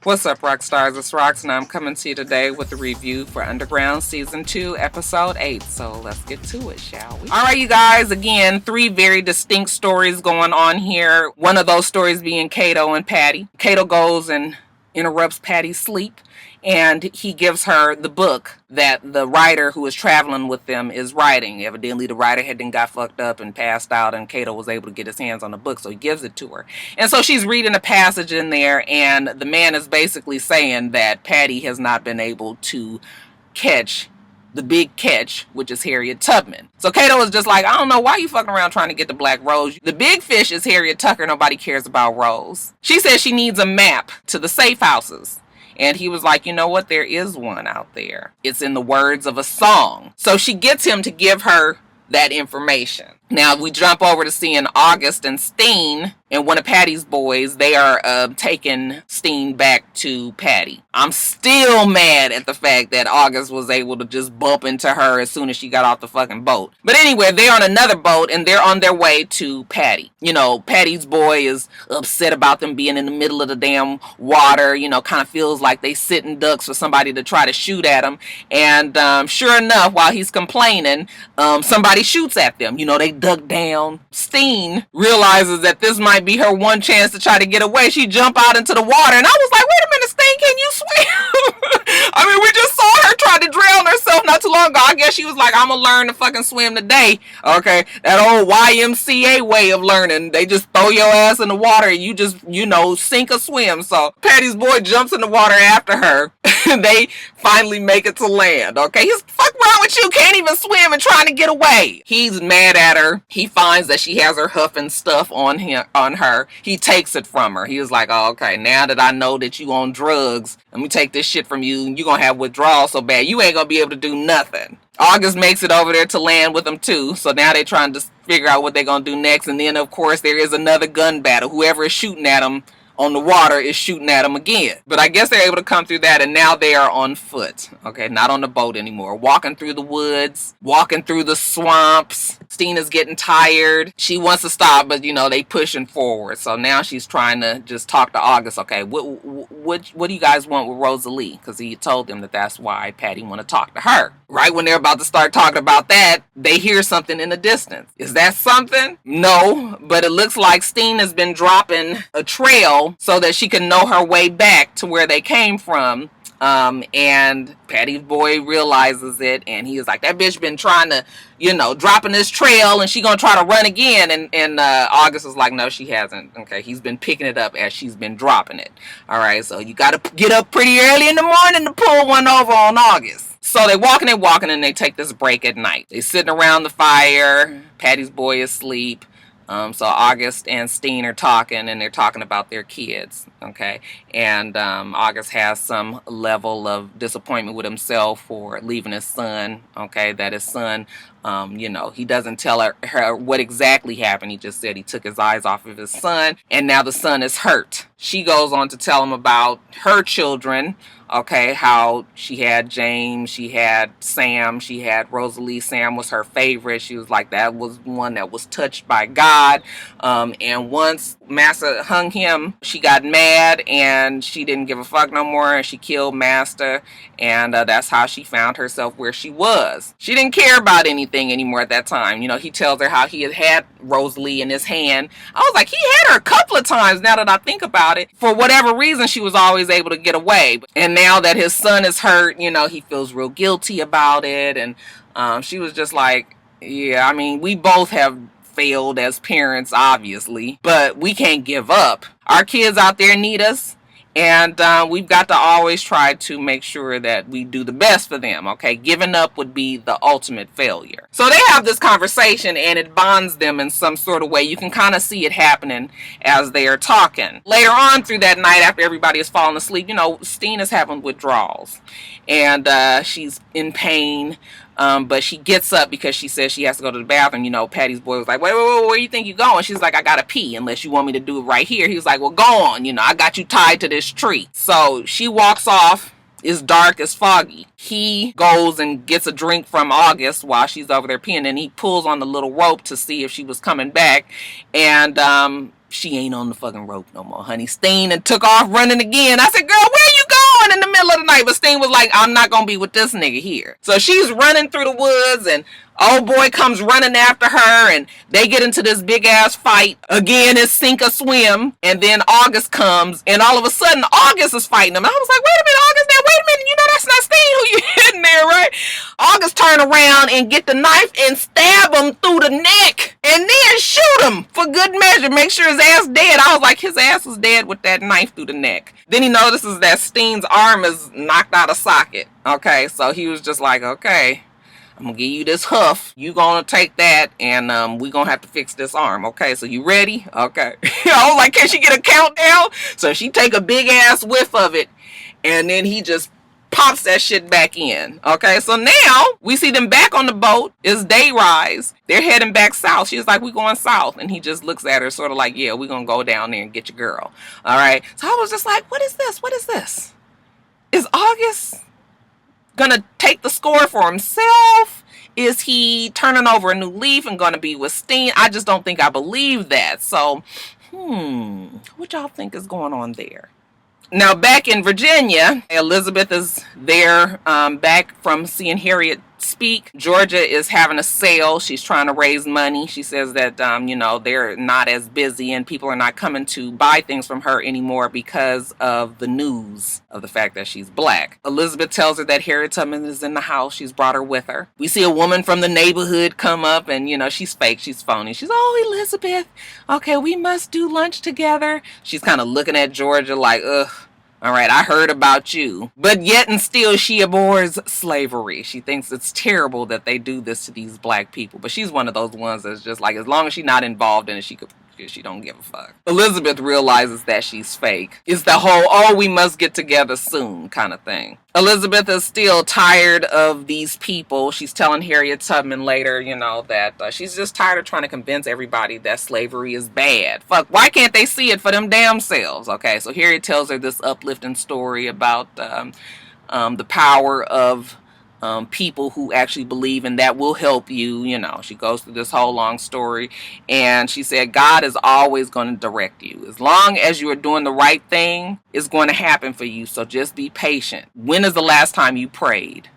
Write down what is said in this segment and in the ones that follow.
What's up, rock stars? It's Rox, and I'm coming to you today with a review for Underground Season 2, Episode 8. So let's get to it, shall we? Alright, you guys, again, three very distinct stories going on here. One of those stories being Kato and Patty. Kato goes and interrupts Patty's sleep, and he gives her the book that the writer who is traveling with them is writing. Evidently, the writer had then got fucked up and passed out, and Kato was able to get his hands on the book, so he gives it to her. And so she's reading a passage in there, and the man is basically saying that Patty has not been able to catch the big catch, which is Harriet Tubman. So Kato is just like, I don't know why you fucking around trying to get the Black Rose. The big fish is Harriet Tucker. Nobody cares about Rose. She says she needs a map to the safe houses. And he was like, you know what? There is one out there. It's in the words of a song. So she gets him to give her that information. Now we jump over to seeing August and Steen and one of Patty's boys. They are taking Steen back to Patty. I'm still mad at the fact that August was able to just bump into her as soon as she got off the fucking boat. But anyway, they're on another boat and they're on their way to Patty. You know, Patty's boy is upset about them being in the middle of the damn water. You know, kind of feels like they sitting ducks for somebody to try to shoot at him. And sure enough, while he's complaining, somebody shoots at them. You know, they duck down. Steen realizes that this might be her one chance to try to get away. She jumped out into the water, and I was like, wait a minute, Steen, can you swim? I mean, we just saw her try to drown herself not too long ago. I guess she was like, I'm gonna learn to fucking swim today. Okay, that old YMCA way of learning. They just throw your ass in the water and you just, you know, sink or swim. So Patty's boy jumps in the water after her. They finally make it to land. Okay, he's fuck wrong with you? Can't even swim and trying to get away. He's mad at her. He finds that she has her huffing stuff on her. He takes it from her. He was like, oh, okay, now that I know that you on drugs, let me take this shit from you, and you're gonna have withdrawal so bad you ain't gonna be able to do nothing. August makes it over there to land with them too. So now they're trying to figure out what they're gonna do next. And then of course there is another gun battle. Whoever is shooting at them on the water is shooting at them again. But I guess they're able to come through that, and now they are on foot. Okay, not on the boat anymore. Walking through the woods, walking through the swamps. Stina's getting tired. She wants to stop, but you know, they pushing forward. So now she's trying to just talk to August. Okay, what do you guys want with Rosalie? Because he told them that that's why Patty want to talk to her. Right when they're about to start talking about that, they hear something in the distance. Is that something? No, but it looks like Steen has been dropping a trail so that she can know her way back to where they came from. And Patty's boy realizes it, and he is like, that bitch been trying to, you know, dropping this trail, and she gonna try to run again. And August is like, no, she hasn't. Okay, he's been picking it up as she's been dropping it. All right, so you gotta get up pretty early in the morning to pull one over on August. So they walking, and they take this break at night. They sitting around the fire. Patty's boy is asleep. So August and Steen are talking, and they're talking about their kids, okay? And August has some level of disappointment with himself for leaving his son, okay? That his son, you know, he doesn't tell her what exactly happened. He just said he took his eyes off of his son, and now the son is hurt. She goes on to tell him about her children, okay, how she had James, she had Sam, she had Rosalie. Sam was her favorite. She was like, that was one that was touched by God. And once Master hung him, she got mad and she didn't give a fuck no more, and she killed Master. And that's how she found herself where she was. She didn't care about anything anymore at that time. You know, he tells her how he had Rosalie in his hand. I was like, he had her a couple of times now that I think about it. For whatever reason, she was always able to get away. And now that his son is hurt, you know, he feels real guilty about it. And she was just like, yeah, I mean, we both have failed as parents, obviously, but we can't give up. Our kids out there need us. And we've got to always try to make sure that we do the best for them, okay? Giving up would be the ultimate failure. So they have this conversation, and it bonds them in some sort of way. You can kind of see it happening as they are talking. Later on through that night, after everybody has fallen asleep, you know, Steen is having withdrawals. And she's in pain. But she gets up because she says she has to go to the bathroom. You know, Patty's boy was like, wait, where you think you going? She's like, I gotta pee unless you want me to do it right here. He was like, well, go on. You know, I got you tied to this tree. So she walks off. It's dark, it's foggy. He goes and gets a drink from August while she's over there peeing, and he pulls on the little rope to see if she was coming back. And she ain't on the fucking rope no more, honey. Steen and took off running again. I said, girl, where you going in the middle of the night? But Steen was like, I'm not gonna be with this nigga here. So she's running through the woods, and old boy comes running after her, and they get into this big ass fight. Again, it's sink or swim. And then August comes, and all of a sudden August is fighting him. And I was like, wait a minute, August, now wait a minute, you know that's not Steen who you hitting there, right? August turn around and get the knife and stab him through the neck, and then shoot him for good measure. Make sure his ass dead. I was like, his ass was dead with that knife through the neck. Then he notices that Steen's arm is knocked out of socket. Okay, so he was just like, okay, I'm gonna give you this huff. You gonna take that, and we gonna have to fix this arm. Okay, so you ready? Okay. I was like, can she get a countdown? So she take a big ass whiff of it, and then he just pops that shit back in. Okay, so now we see them back on the boat. It's day rise. They're heading back south. She's like, we going south. And he just looks at her sort of like, yeah, we're gonna go down there and get your girl. All right. So I was just like, what is this? What is this? Is August gonna take the score for himself? Is he turning over a new leaf and gonna be with Steen? I just don't think I believe that. So, what y'all think is going on there? Now, back in Virginia, Elizabeth is there, back from seeing Harriet speak. Georgia is having a sale. She's trying to raise money. She says that, they're not as busy and people are not coming to buy things from her anymore because of the news of the fact that she's black. Elizabeth tells her that Harriet Tubman is in the house. She's brought her with her. We see a woman from the neighborhood come up, and, she's fake. She's phony. She's, oh, Elizabeth, okay, we must do lunch together. She's kind of looking at Georgia like, ugh. All right, I heard about you. But yet and still she abhors slavery. She thinks it's terrible that they do this to these black people. But she's one of those ones that's just like, as long as she's not involved in it, she don't give a fuck. Elizabeth realizes that she's fake. It's the whole, oh, we must get together soon kind of thing. Elizabeth is still tired of these people. She's telling Harriet Tubman later, that she's just tired of trying to convince everybody that slavery is bad. Fuck, why can't they see it for them damn selves? Okay, so Harriet tells her this uplifting story about the power of people who actually believe, and that will help you. She goes through this whole long story, and she said God is always going to direct you. As long as you are doing the right thing, it's going to happen for you. So just be patient. When is the last time you prayed?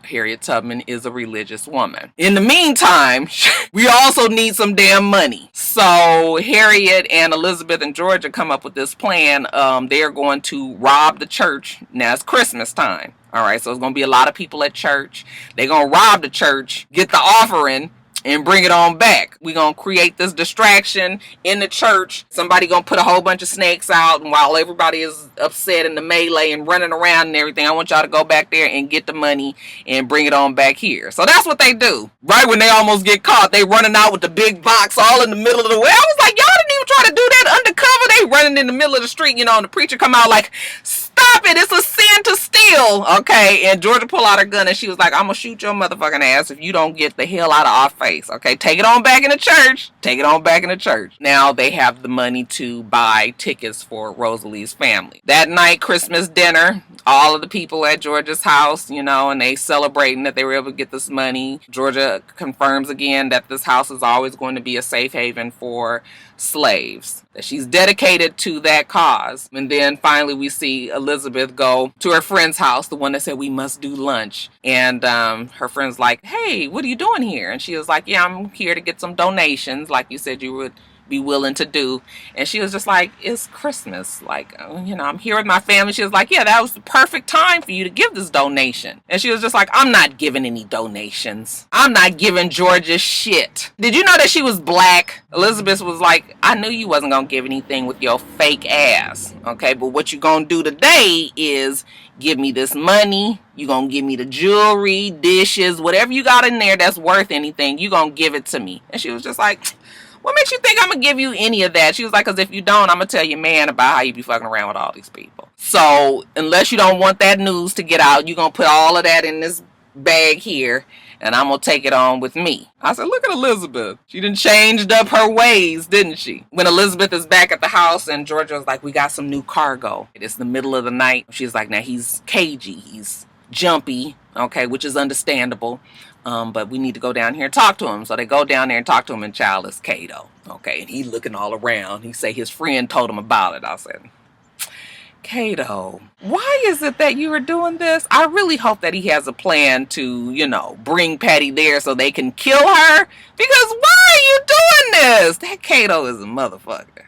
Harriet Tubman is a religious woman. In the meantime, we also need some damn money. So Harriet and Elizabeth and Georgia come up with this plan. They're going to rob the church. Now it's Christmas time. All right, so it's going to be a lot of people at church. They're going to rob the church, get the offering, and bring it on back. We're going to create this distraction in the church. Somebody going to put a whole bunch of snakes out, and while everybody is upset in the melee and running around and everything, I want y'all to go back there and get the money and bring it on back here. So that's what they do. Right when they almost get caught, they running out with the big box all in the middle of the way. I was like, y'all didn't even try to do that undercover. They running in the middle of the street, and the preacher come out like, stop it, it's a sin to steal. Okay, and Georgia pull out her gun, and she was like, I'm gonna shoot your motherfucking ass if you don't get the hell out of our face. Okay, take it on back in the church. Take it on back in the church. Now they have the money to buy tickets for Rosalie's family. That night, Christmas dinner, all of the people at Georgia's house, and they celebrating that they were able to get this money. Georgia confirms again that this house is always going to be a safe haven for slaves, that she's dedicated to that cause. And then finally we see Elizabeth go to her friend's house, the one that said we must do lunch, and her friend's like, hey, what are you doing here? And she was like, yeah, I'm here to get some donations like you said you would be willing to do. And she was just like, it's Christmas, like, I'm here with my family. She was like, yeah, that was the perfect time for you to give this donation. And she was just like, I'm not giving any donations. I'm not giving Georgia shit. Did you know that she was black? Elizabeth was like, I knew you wasn't gonna give anything with your fake ass. Okay, but what you gonna do today is give me this money. You gonna give me the jewelry, dishes, whatever you got in there that's worth anything, you gonna give it to me. And she was just like, what makes you think I'm gonna give you any of that? She was like, because if you don't, I'm gonna tell your man about how you be fucking around with all these people. So unless you don't want that news to get out, you're gonna put all of that in this bag here, and I'm gonna take it on with me. I said, look at Elizabeth. She done changed up her ways, didn't she? When Elizabeth is back at the house and Georgia was like, we got some new cargo. It's the middle of the night. She's like, now he's cagey, he's jumpy, okay, which is understandable. but we need to go down here and talk to him. So they go down there and talk to him, and child is Cato. Okay, and he looking all around. He say his friend told him about it. I said, Cato, why is it that you are doing this? I really hope that he has a plan to, bring Patty there so they can kill her. Because why are you doing this? That Cato is a motherfucker.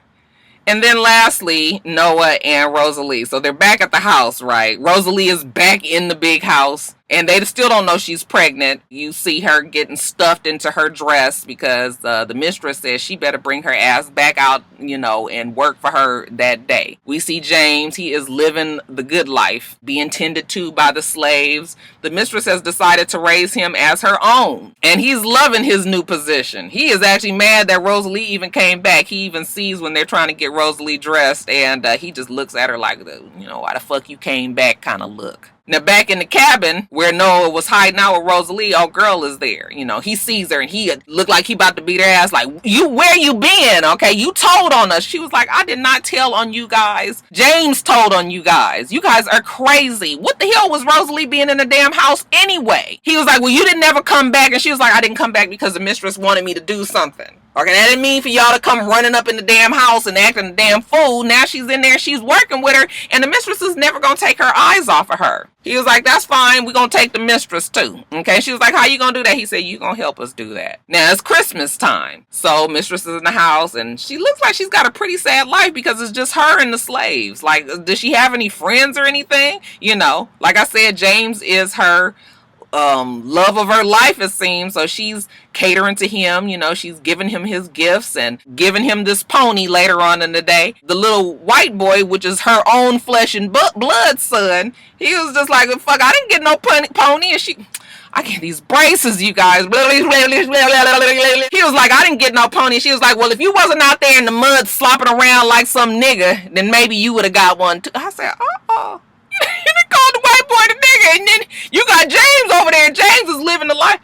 And then lastly, Noah and Rosalie. So they're back at the house, right? Rosalie is back in the big house. And they still don't know she's pregnant. You see her getting stuffed into her dress because the mistress says she better bring her ass back out, and work for her that day. We see James. He is living the good life, being tended to by the slaves. The mistress has decided to raise him as her own. And he's loving his new position. He is actually mad that Rosalie even came back. He even sees when they're trying to get Rosalie dressed. And he just looks at her like, why the fuck you came back kind of look. Now, back in the cabin where Noah was hiding out with Rosalie, old girl is there. He sees her and he looked like he about to beat her ass. Like, where you been? Okay, you told on us. She was like, I did not tell on you guys. James told on you guys. You guys are crazy. What the hell was Rosalie being in the damn house anyway? He was like, well, you didn't ever come back. And she was like, I didn't come back because the mistress wanted me to do something. Okay, that didn't mean for y'all to come running up in the damn house and acting a damn fool. Now she's in there, she's working with her, and the mistress is never going to take her eyes off of her. He was like, that's fine, we're going to take the mistress too. Okay, she was like, how you going to do that? He said, you going to help us do that. Now, it's Christmas time. So, mistress is in the house, and she looks like she's got a pretty sad life because it's just her and the slaves. Like, does she have any friends or anything? Like I said, James is her love of her life, it seems. So she's catering to him, she's giving him his gifts and giving him this pony later on in the day. The little white boy, which is her own flesh and blood son, he was just like, fuck, I didn't get no pony. And I get these braces, you guys. He was like, I didn't get no pony. She was like, well, if you wasn't out there in the mud slopping around like some nigga, then maybe you would have got one too. I said, you didn't call the white boy the nigga, and then you got James over there. James is living the life.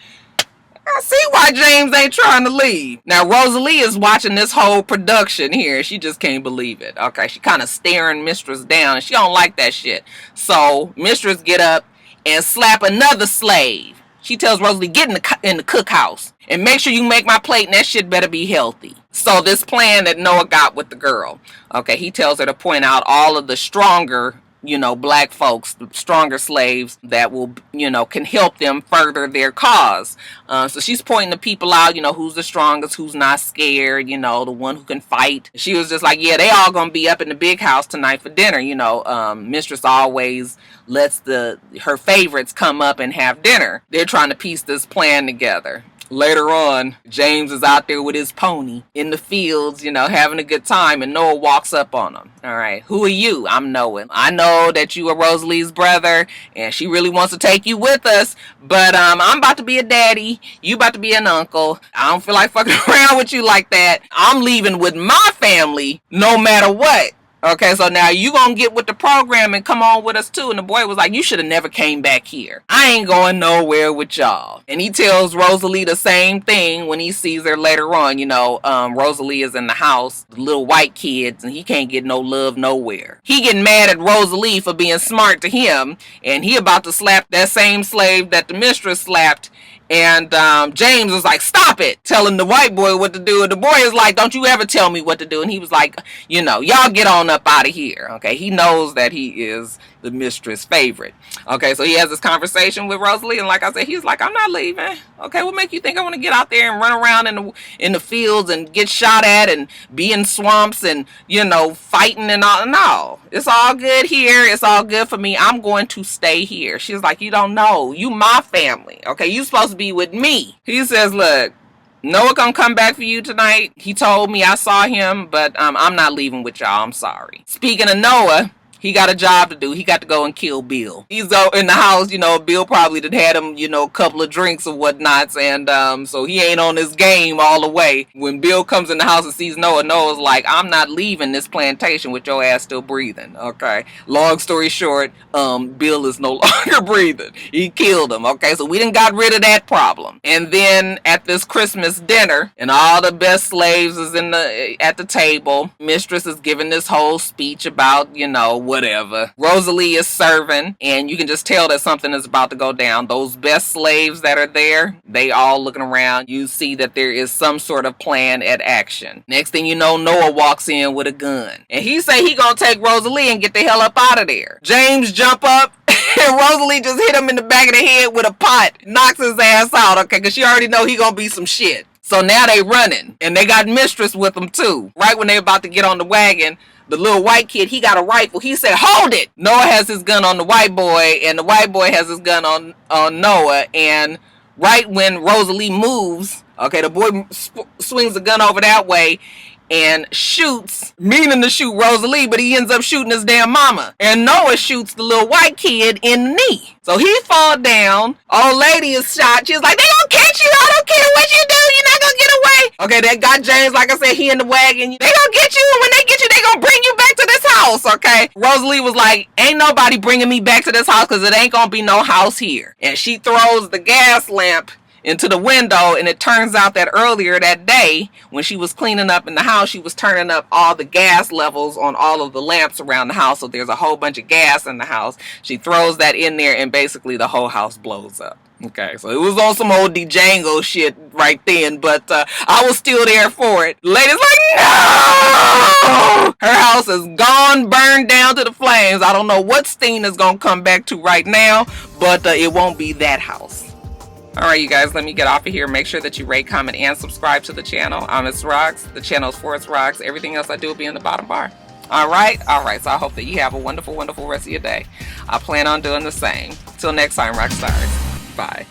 I see why James ain't trying to leave. Now, Rosalie is watching this whole production here. She just can't believe it. Okay, she kind of staring Mistress down. She don't like that shit. So, Mistress get up and slap another slave. She tells Rosalie, get in the cookhouse and make sure you make my plate, and that shit better be healthy. So, this plan that Noah got with the girl. Okay, he tells her to point out all of the stronger black folks, the stronger slaves that will, can help them further their cause. So she's pointing the people out, who's the strongest, who's not scared, the one who can fight. She was just like, yeah, they all gonna be up in the big house tonight for dinner. Mistress always lets her favorites come up and have dinner. They're trying to piece this plan together. Later on, James is out there with his pony in the fields, having a good time, and Noah walks up on him. All right, who are you? I'm Noah. I know that you are Rosalie's brother, and she really wants to take you with us, but I'm about to be a daddy. You about to be an uncle. I don't feel like fucking around with you like that. I'm leaving with my family no matter what. Okay, so now you gonna get with the program and come on with us too. And the boy was like, you should have never came back here. I ain't going nowhere with y'all. And he tells Rosalie the same thing when he sees her later on. Rosalie is in the house, the little white kids, and he can't get no love nowhere. He getting mad at Rosalie for being smart to him, and he about to slap that same slave that the mistress slapped. And James was like, stop it, telling the white boy what to do. And the boy is like, don't you ever tell me what to do. And he was like, y'all get on up out of here. Okay, he knows that he is the mistress' favorite. Okay, so he has this conversation with Rosalie, and like I said, he's like, I'm not leaving. Okay, what make you think I want to get out there and run around in the fields and get shot at and be in swamps and fighting and all? No, it's all good here. It's all good for me. I'm going to stay here. She's like, you don't know. You my family. Okay, you supposed to be with me. He says, look, Noah gonna come back for you tonight. He told me, I saw him, but I'm not leaving with y'all. I'm sorry. Speaking of Noah, he got a job to do. He got to go and kill Bill. He's in the house, Bill probably done had him, a couple of drinks or whatnots, and so he ain't on his game all the way. When Bill comes in the house and sees Noah, Noah's like, I'm not leaving this plantation with your ass still breathing. Okay. Long story short, Bill is no longer breathing. He killed him. Okay, so we done got rid of that problem. And then at this Christmas dinner, and all the best slaves is at the table, Mistress is giving this whole speech about, whatever. Rosalie is serving, and you can just tell that something is about to go down. Those best slaves that are there, they all looking around. You see that there is some sort of plan at action. Next thing you know, Noah walks in with a gun, and he say he gonna take Rosalie and get the hell up out of there. James jump up, and Rosalie just hit him in the back of the head with a pot, knocks his ass out, okay, because she already know he gonna be some shit. So now they running, and they got Mistress with them too. Right when they about to get on the wagon, the little white kid, he got a rifle. He said, hold it! Noah has his gun on the white boy, and the white boy has his gun on Noah, and right when Rosalie moves, okay, the boy swings the gun over that way, and shoots, meaning to shoot Rosalie, but he ends up shooting his damn mama. And Noah shoots the little white kid in the knee. So he fall down. Old lady is shot. She's like, they gonna catch you. I don't care what you do. You're not gonna get away. Okay, that got James, like I said, he in the wagon. They gonna get you. And when they get you, they gonna bring you back to this house, okay? Rosalie was like, ain't nobody bringing me back to this house because it ain't gonna be no house here. And she throws the gas lamp into the window, and it turns out that earlier that day when she was cleaning up in the house, she was turning up all the gas levels on all of the lamps around the house, so there's a whole bunch of gas in the house. She throws that in there, and basically the whole house blows up. Okay, so it was on some old Django shit right then, but I was still there for it. The lady's like, no! Her house is gone, burned down to the flames. I don't know what Steen is gonna come back to right now, but it won't be that house. Alright, you guys, let me get off of here. Make sure that you rate, comment, and subscribe to the channel. I'm itsrox. The channel is for itsrox. Everything else I do will be in the bottom bar. Alright? Alright, so I hope that you have a wonderful, wonderful rest of your day. I plan on doing the same. Till next time, rock stars. Bye.